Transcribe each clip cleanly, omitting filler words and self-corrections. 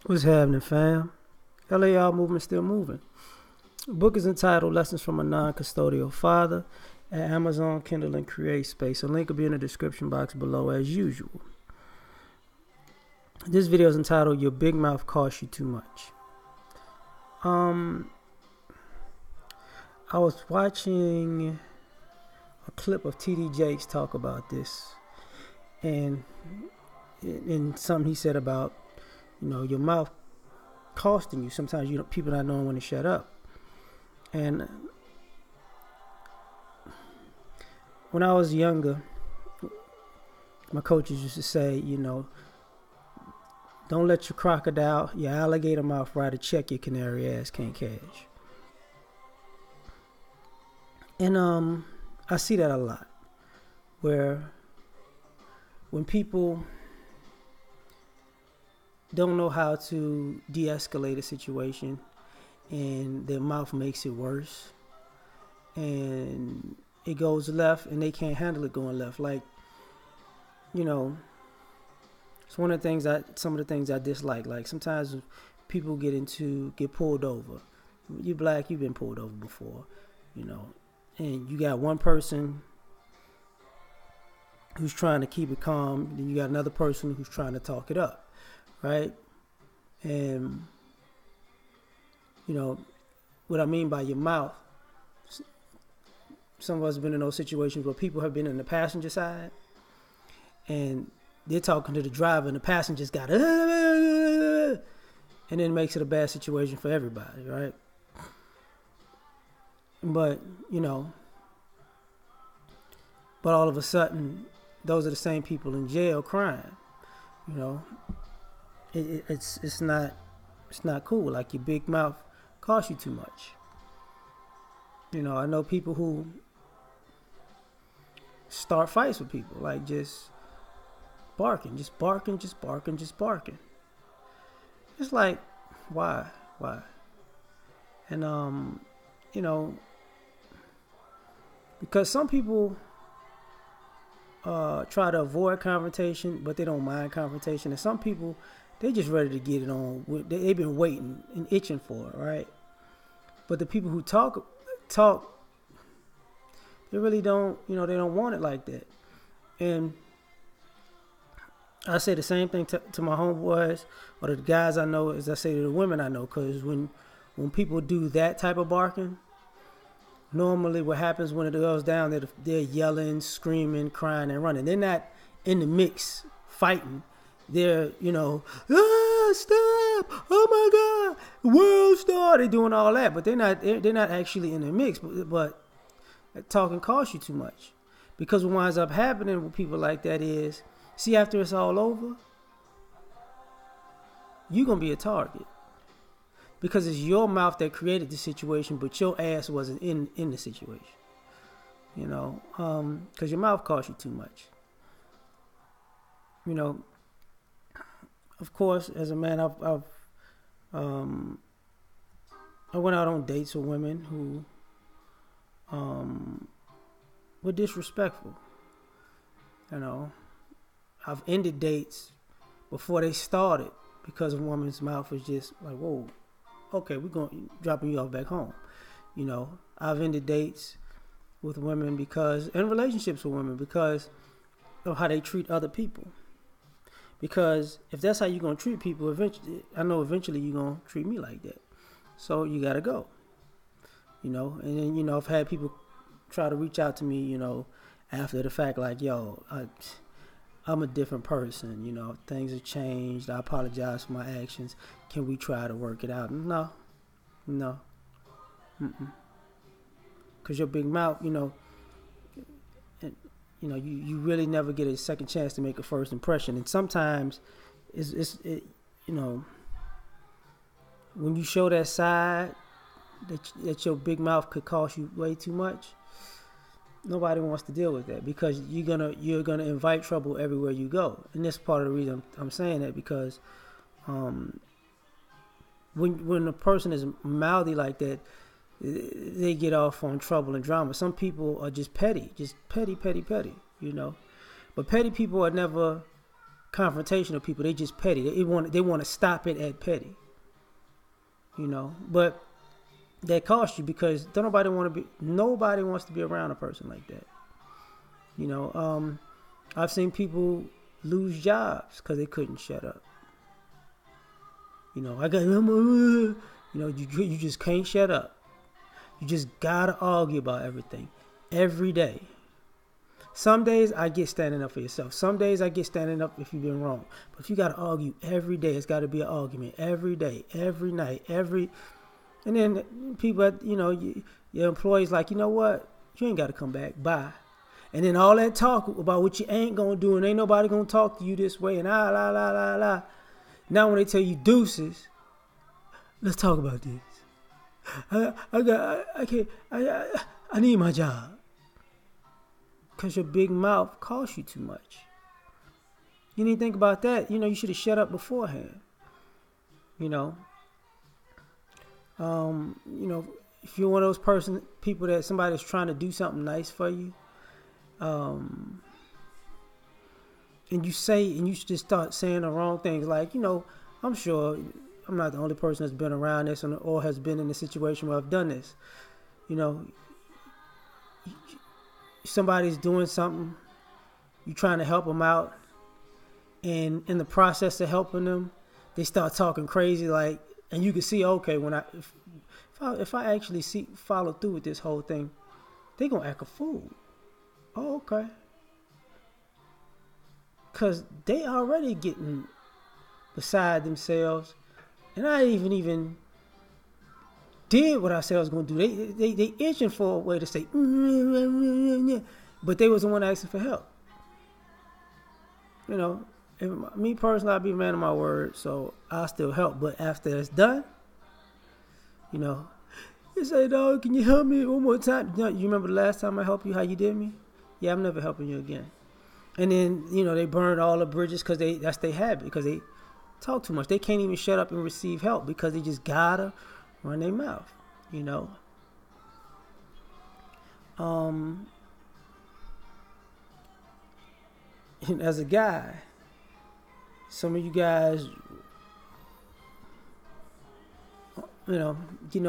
What's happening, fam? L.A.R movement still moving. The book is entitled Lessons from a Non-Custodial Father at Amazon, Kindle, and Create Space. A link will be in the description box below as usual. This video is entitled Your Big Mouth Costs You Too Much. I was watching a clip of T.D. Jakes talk about this, and in something he said about, your mouth costing you. Sometimes people not knowing when to shut up. And when I was younger, my coaches used to say, don't let your alligator mouth write a check your canary ass can't cash. And I see that a lot, where when people don't know how to de-escalate a situation and their mouth makes it worse and it goes left and they can't handle it going left. Like, it's some of the things I dislike. Like sometimes people get pulled over. You're black, you've been pulled over before, and you got one person who's trying to keep it calm, then you got another person who's trying to talk it up. Right? And, what I mean by your mouth, some of us have been in those situations where people have been in the passenger side and they're talking to the driver and the passengers got, and then it makes it a bad situation for everybody, right? But, but all of a sudden, those are the same people in jail crying, It's not cool. Like, your big mouth costs you too much. I know people who start fights with people, like just barking. It's like, why? And because some people try to avoid confrontation, but they don't mind confrontation, and some people, they just ready to get it on. They've been waiting and itching for it, right? But the people who talk, they really don't, they don't want it like that. And I say the same thing to my homeboys or to the guys I know as I say to the women I know. Because when people do that type of barking, normally what happens when it goes down, they're yelling, screaming, crying, and running. They're not in the mix fighting. They're, stop! Oh my God! World star! They're doing all that, but they're not actually in the mix. But talking costs you too much, because what winds up happening with people like that is, see, after it's all over, you're gonna be a target because it's your mouth that created the situation, but your ass wasn't in the situation. Because your mouth costs you too much. Of course, as a man, I went out on dates with women who were disrespectful. I've ended dates before they started because a woman's mouth was just like, whoa, okay, we're going dropping you off back home. I've ended dates with women and relationships with women because of how they treat other people. Because if that's how you're going to treat people, eventually you're going to treat me like that. So you got to go. And then, I've had people try to reach out to me, after the fact, like, yo, I'm a different person. Things have changed. I apologize for my actions. Can we try to work it out? No. Because your big mouth, you really never get a second chance to make a first impression. And sometimes when you show that side that your big mouth could cost you way too much, nobody wants to deal with that, because you're gonna invite trouble everywhere you go. And that's part of the reason I'm saying that, because when a person is mouthy like that, they get off on trouble and drama. Some people are just petty. But petty people are never confrontational people. They just petty. They want to stop it at petty. You know, but that costs you because nobody wants to be around a person like that. You know, I've seen people lose jobs because they couldn't shut up. You know, you just can't shut up. You just gotta argue about everything every day. Some days I get standing up for yourself. Some days I get standing up if you've been wrong. But if you gotta argue every day, it's gotta be an argument every day, every night, and then people, your employees like, you know what? You ain't gotta come back. Bye. And then all that talk about what you ain't gonna do and ain't nobody gonna talk to you this way and la. Now when they tell you deuces, let's talk about this. I need my job. Because your big mouth costs you too much. You didn't think about that. You know, you should have shut up beforehand. You know, if you're one of those people that somebody's trying to do something nice for you, and you just start saying the wrong things. Like, I'm sure I'm not the only person that's been around this or has been in a situation where I've done this. You know, somebody's doing something, you're trying to help them out, and in the process of helping them, they start talking crazy, like, and you can see, okay, if I actually follow through with this whole thing, they gonna act a fool. Oh, okay. Cause they already getting beside themselves, and I even did what I said I was gonna do. They itching for a way to say, but they was the one asking for help. You know, and me personally, I'd be a man of my word, so I'll still help. But after it's done, you say, dog, can you help me one more time? You remember the last time I helped you, how you did me? Yeah, I'm never helping you again. And then, they burned all the bridges because that's their habit, because they talk too much. They can't even shut up and receive help because they just gotta run their mouth, And as a guy, some of you guys,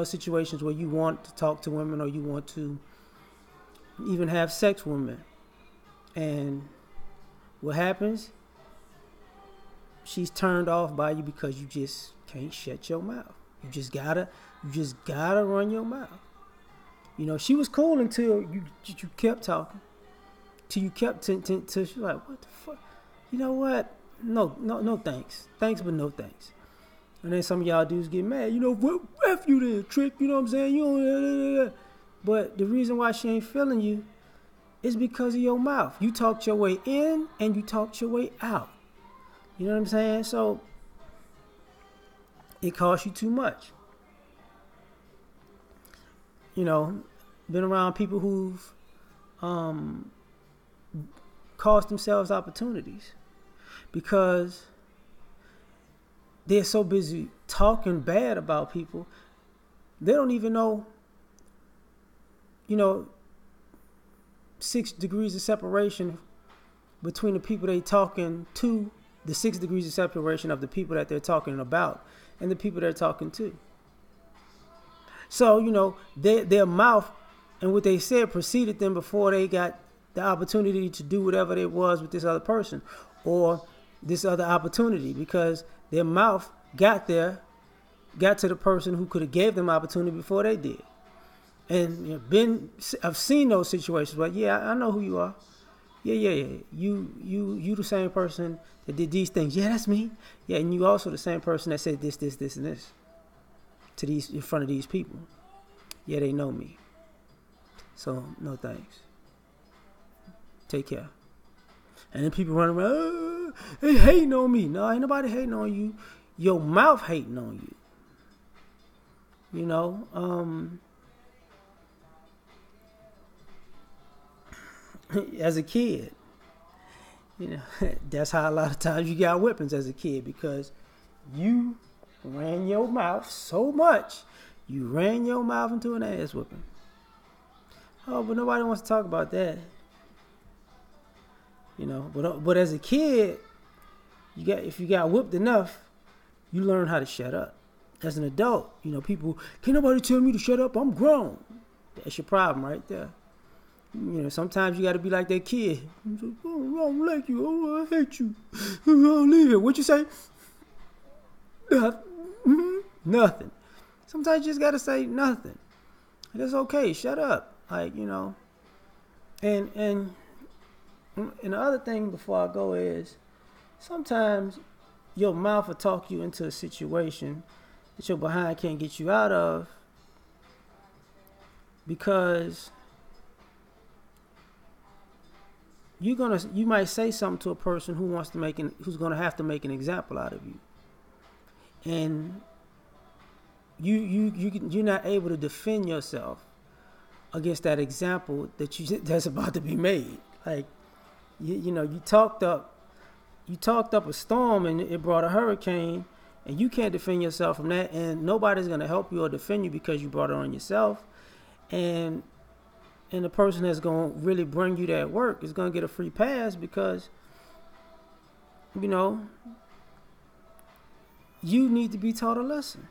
situations where you want to talk to women or you want to even have sex with women. And what happens? She's turned off by you because you just can't shut your mouth. You just gotta run your mouth. She was cool until you kept talking. Till you kept till she's like, what the fuck? You know what? No thanks. Thanks, but no thanks. And then some of y'all dudes get mad. What F you then, trick? You know what I'm saying? But the reason why she ain't feeling you is because of your mouth. You talked your way in and you talked your way out. You know what I'm saying? So it costs you too much. Been around people who've cost themselves opportunities because they're so busy talking bad about people, they don't even know, 6 degrees of separation between the people they talking to, the 6 degrees of separation of the people that they're talking about and the people they're talking to. So, their mouth and what they said preceded them before they got the opportunity to do whatever it was with this other person or this other opportunity, because their mouth got to the person who could have gave them opportunity before they did. And I've seen those situations where, I know who you are. Yeah. You the same person that did these things. Yeah, that's me. Yeah, and you also the same person that said this, and this to these in front of these people. Yeah, they know me. So no thanks. Take care. And then people run around, they hating on me. No, ain't nobody hating on you. Your mouth hating on you. As a kid, that's how a lot of times you got whippings as a kid, because you ran your mouth so much, you ran your mouth into an ass whipping. Oh, but nobody wants to talk about that. But as a kid, if you got whipped enough, you learn how to shut up. As an adult, people, can't nobody tell me to shut up. I'm grown. That's your problem right there. Sometimes you got to be like that kid. Like, oh, I don't like you. Oh, I hate you. I'll leave here. What you say? Nothing. Sometimes you just got to say nothing. That's okay. Shut up. And the other thing before I go is sometimes your mouth will talk you into a situation that your behind can't get you out of because you might say something to a person who's gonna have to make an example out of you, and you're not able to defend yourself against that example that's about to be made. Like you talked up a storm and it brought a hurricane, and you can't defend yourself from that, and nobody's gonna help you or defend you because you brought it on yourself, and the person that's going to really bring you that work is going to get a free pass because, you need to be taught a lesson.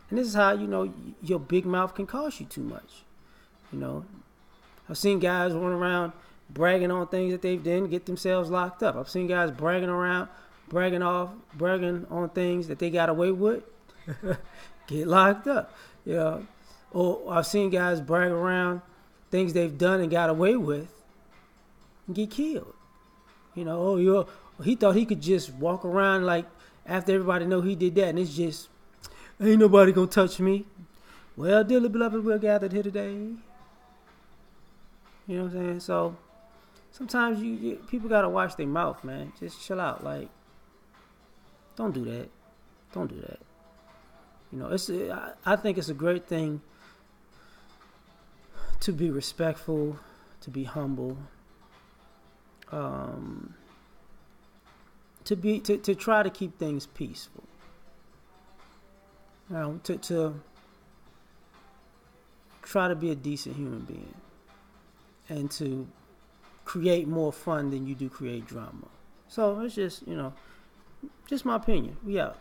And this is how, your big mouth can cost you too much. I've seen guys run around bragging on things that they've done, get themselves locked up. I've seen guys bragging on things that they got away with, get locked up. Or I've seen guys brag around things they've done and got away with and get killed. He thought he could just walk around like after everybody know he did that, and it's just, ain't nobody gonna touch me. Well, dearly beloved, we're gathered here today. You know what I'm saying? So sometimes people gotta watch their mouth, man. Just chill out. Like, don't do that. Don't do that. I think it's a great thing to be respectful, to be humble, to try to keep things peaceful. To try to be a decent human being, and to create more fun than you do create drama. So it's just my opinion. We out.